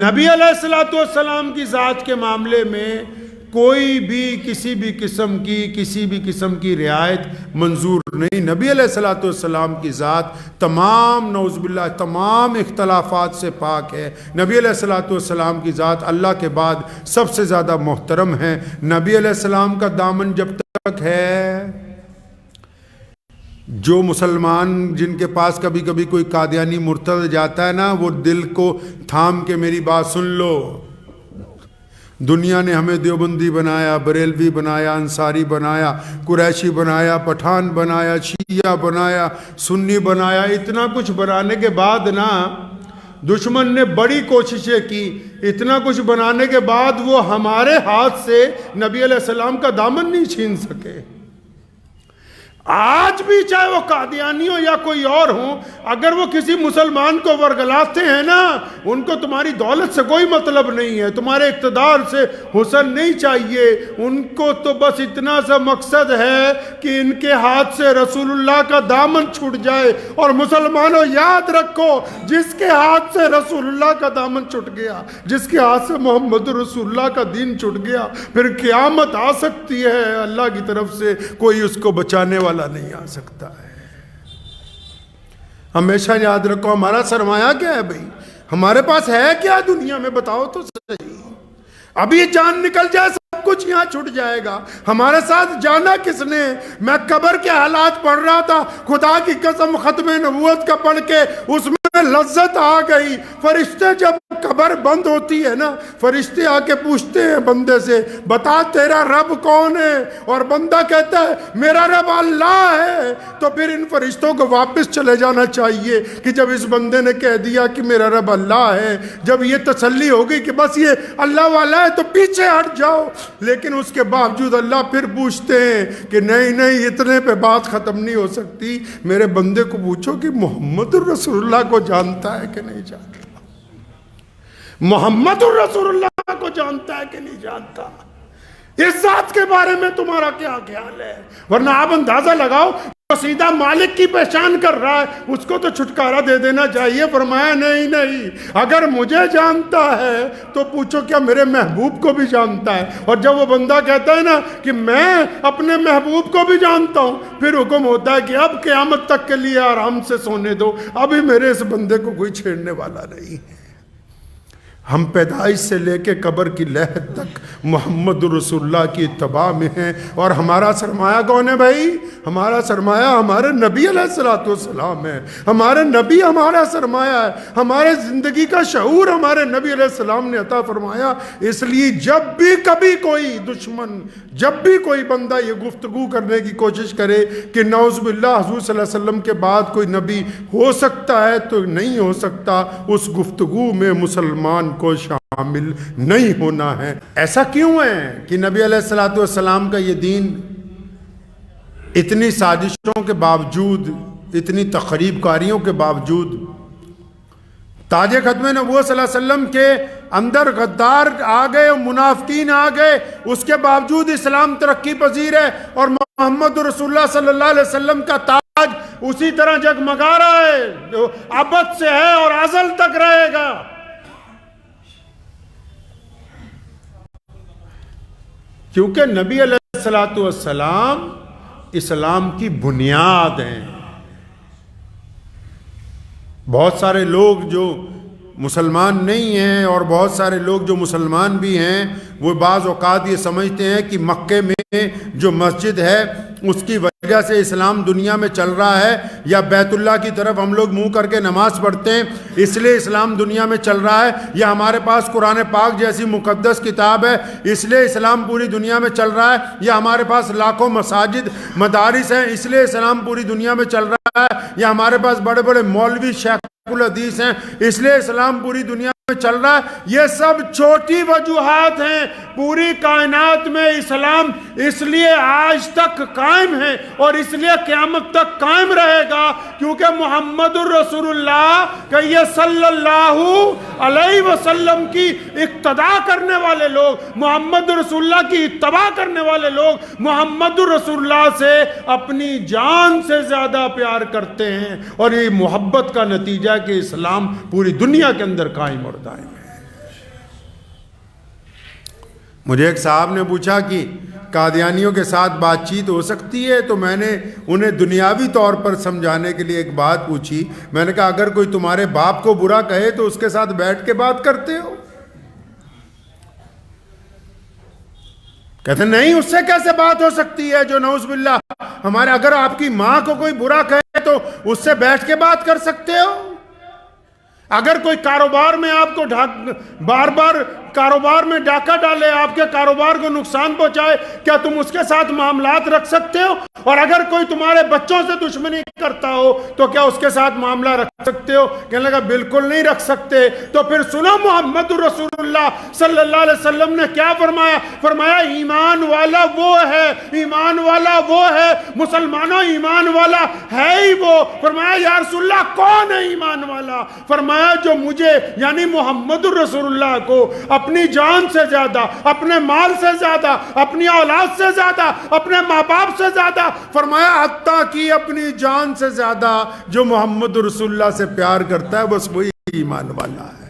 نبی علیہ الصلوۃ والسلام کی ذات کے معاملے میں کوئی بھی کسی بھی قسم کی رعایت منظور نہیں. نبی علیہ الصلوۃ والسلام کی ذات تمام نعوذ باللہ تمام اختلافات سے پاک ہے. نبی علیہ الصلوۃ والسلام کی ذات اللہ کے بعد سب سے زیادہ محترم ہے. نبی علیہ السلام کا دامن جب تک ہے، جو مسلمان جن کے پاس کبھی کبھی کوئی قادیانی مرتد جاتا ہے نا، وہ دل کو تھام کے میری بات سن لو. دنیا نے ہمیں دیوبندی بنایا، بریلوی بنایا، انصاری بنایا، قریشی بنایا، پٹھان بنایا، شیعہ بنایا، سنی بنایا. اتنا کچھ بنانے کے بعد نا دشمن نے بڑی کوششیں کی. اتنا کچھ بنانے کے بعد وہ ہمارے ہاتھ سے نبی علیہ السلام کا دامن نہیں چھین سکے. آج بھی چاہے وہ قادیانی ہو یا کوئی اور ہوں، اگر وہ کسی مسلمان کو ورگلاتے ہیں نا، ان کو تمہاری دولت سے کوئی مطلب نہیں ہے، تمہارے اقتدار سے حسن نہیں چاہیے. ان کو تو بس اتنا سا مقصد ہے کہ ان کے ہاتھ سے رسول اللہ کا دامن چھوٹ جائے. اور مسلمانوں یاد رکھو، جس کے ہاتھ سے رسول اللہ کا دامن چھوٹ گیا، جس کے ہاتھ سے محمد رسول اللہ کا دین چھوٹ گیا، پھر قیامت آ سکتی ہے، اللہ کی طرف سے کوئی اس کو بچانے والا نہیں آ سکتا ہے. ہمیشہ یاد رکھو، ہمارا سرمایہ کیا ہے بھائی؟ ہمارے پاس ہے کیا دنیا میں؟ بتاؤ تو صحیح. ابھی جان نکل جائے سب کچھ یہاں چھٹ جائے گا. ہمارے ساتھ جانا کس نے؟ میں قبر کے حالات پڑھ رہا تھا، خدا کی قسم ختم نبوت کا پڑھ کے اس میں لذت آ گئی. فرشتے جب قبر بند ہوتی ہے نا، فرشتے آ کے پوچھتے ہیں بندے سے، بتا تیرا رب کون ہے؟ اور بندہ کہتا ہے میرا رب اللہ ہے. تو پھر ان فرشتوں کو واپس چلے جانا چاہیے کہ جب اس بندے نے کہہ دیا کہ میرا رب اللہ ہے، جب یہ تسلی ہوگی کہ بس یہ اللہ والا ہے تو پیچھے ہٹ جاؤ. لیکن اس کے باوجود اللہ پھر پوچھتے ہیں کہ نہیں اتنے پہ بات ختم نہیں ہو سکتی. میرے بندے کو پوچھو کہ محمد الرسول اللہ کو جانتا ہے کہ نہیں جانتا؟ محمد الرسول اللہ کو جانتا ہے کہ نہیں جانتا؟ اس ذات کے بارے میں تمہارا کیا خیال ہے؟ ورنہ آپ اندازہ لگاؤ، سیدھا مالک کی پہچان کر رہا ہے، اس کو تو چھٹکارا دے دینا چاہیے. فرمایا نہیں، اگر مجھے جانتا ہے تو پوچھو کیا میرے محبوب کو بھی جانتا ہے؟ اور جب وہ بندہ کہتا ہے نا کہ میں اپنے محبوب کو بھی جانتا ہوں، پھر حکم ہوتا ہے کہ اب قیامت تک کے لیے آرام سے سونے دو، ابھی میرے اس بندے کو کوئی چھیڑنے والا نہیں ہے. ہم پیدائش سے لے کے قبر کی لحد تک محمد رسول اللہ کی اتباع میں ہیں. اور ہمارا سرمایہ کون ہے بھائی؟ ہمارا سرمایہ ہمارے نبی علیہ الصلوۃ والسلام ہے. ہمارے نبی ہمارا سرمایہ ہے. ہمارے زندگی کا شعور ہمارے نبی علیہ السلام نے عطا فرمایا. اس لیے جب بھی کبھی کوئی دشمن، جب بھی کوئی بندہ یہ گفتگو کرنے کی کوشش کرے کہ نعوذ باللہ حضور صلی اللہ علیہ وسلم کے بعد کوئی نبی ہو سکتا ہے، تو نہیں ہو سکتا. اس گفتگو میں مسلمان کو شامل نہیں ہونا ہے. ایسا کیوں ہے کہ نبی علیہ الصلوۃ والسلام کا یہ دین اتنی سازشوں کے باوجود، اتنی تخریب کاریوں کے باوجود، تاج ختم نبوت صلی اللہ علیہ وسلم کے اندر غدار آ گئے، منافقین آ گئے، اس کے باوجود اسلام ترقی پذیر ہے اور محمد رسول اللہ صلی اللہ علیہ وسلم کا تاج اسی طرح جگمگا رہا ہے، جو ابد سے ہے اور ازل تک رہے گا. کیونکہ نبی علیہ الصلوۃ والسلام اسلام کی بنیاد ہیں. بہت سارے لوگ جو مسلمان نہیں ہیں اور بہت سارے لوگ جو مسلمان بھی ہیں، وہ بعض اوقات یہ سمجھتے ہیں کہ مکے میں جو مسجد ہے اس کی وجہ سے اسلام دنیا میں چل رہا ہے، یا بیت اللہ کی طرف ہم لوگ منہ کر کے نماز پڑھتے ہیں اس لیے اسلام دنیا میں چل رہا ہے، یا ہمارے پاس قرآن پاک جیسی مقدس کتاب ہے اس لیے اسلام پوری دنیا میں چل رہا ہے، یا ہمارے پاس لاکھوں مساجد مدارس ہیں اس لیے اسلام پوری دنیا میں چل رہا ہے، یا ہمارے پاس بڑے بڑے مولوی شیخ الحدیث ہیں اس لیے اسلام پوری دنیا میں چل رہا ہے. یہ سب چھوٹی وجوہات ہیں. پوری کائنات میں اسلام اس لیے آج تک قائم ہے اور اس لیے قیامت تک قائم رہے گا کیونکہ محمد الرسول اللہ کہ یہ صلی اللہ علیہ وسلم کی اقتداء کرنے والے لوگ، محمد رسول اللہ کی اتباع کرنے والے لوگ محمد رسول اللہ سے اپنی جان سے زیادہ پیار کرتے ہیں، اور یہ محبت کا نتیجہ کہ اسلام پوری دنیا کے اندر قائم اور دائم ہے. مجھے ایک صاحب نے پوچھا کہ قادیانیوں کے ساتھ بات چیت ہو سکتی ہے، تو میں نے انہیں دنیاوی طور پر سمجھانے کے لیے ایک بات پوچھی. میں نے کہا اگر کوئی تمہارے باپ کو برا کہے تو اس کے ساتھ بیٹھ کے بات کرتے ہو؟ کہتے ہیں نہیں، اس سے کیسے بات ہو سکتی ہے جو نعوذ باللہ ہمارے، اگر آپ کی ماں کو کوئی برا کہے تو اس سے بیٹھ کے بات کر سکتے ہو؟ اگر کوئی کاروبار میں آپ کو بار بار کاروبار میں ڈاکہ ڈالے، آپ کے کاروبار کو نقصان پہنچائے، کیا تم اس کے ساتھ معاملات رکھ سکتے ہو؟ اور اگر کوئی تمہارے بچوں سے دشمنی کرتا ہو تو کیا اس کے ساتھ معاملہ رکھ سکتے ہو؟ کہنے لگا بالکل نہیں رکھ سکتے. تو پھر سنو محمد رسول اللہ صلی اللہ علیہ وسلم نے کیا فرمایا. فرمایا ایمان والا وہ ہے، ایمان والا وہ ہے، مسلمانوں ایمان والا ہے ہی وہ. فرمایا یا رسول اللہ کون ہے ایمان والا؟ فرمایا جو مجھے یعنی محمد رسول اللہ کو اپنی جان سے زیادہ، اپنے مال سے زیادہ، اپنی اولاد سے زیادہ، اپنے ماں باپ سے زیادہ، فرمایا حتیٰ کہ اپنی جان سے زیادہ جو محمد رسول اللہ سے پیار کرتا ہے بس وہی ایمان والا ہے.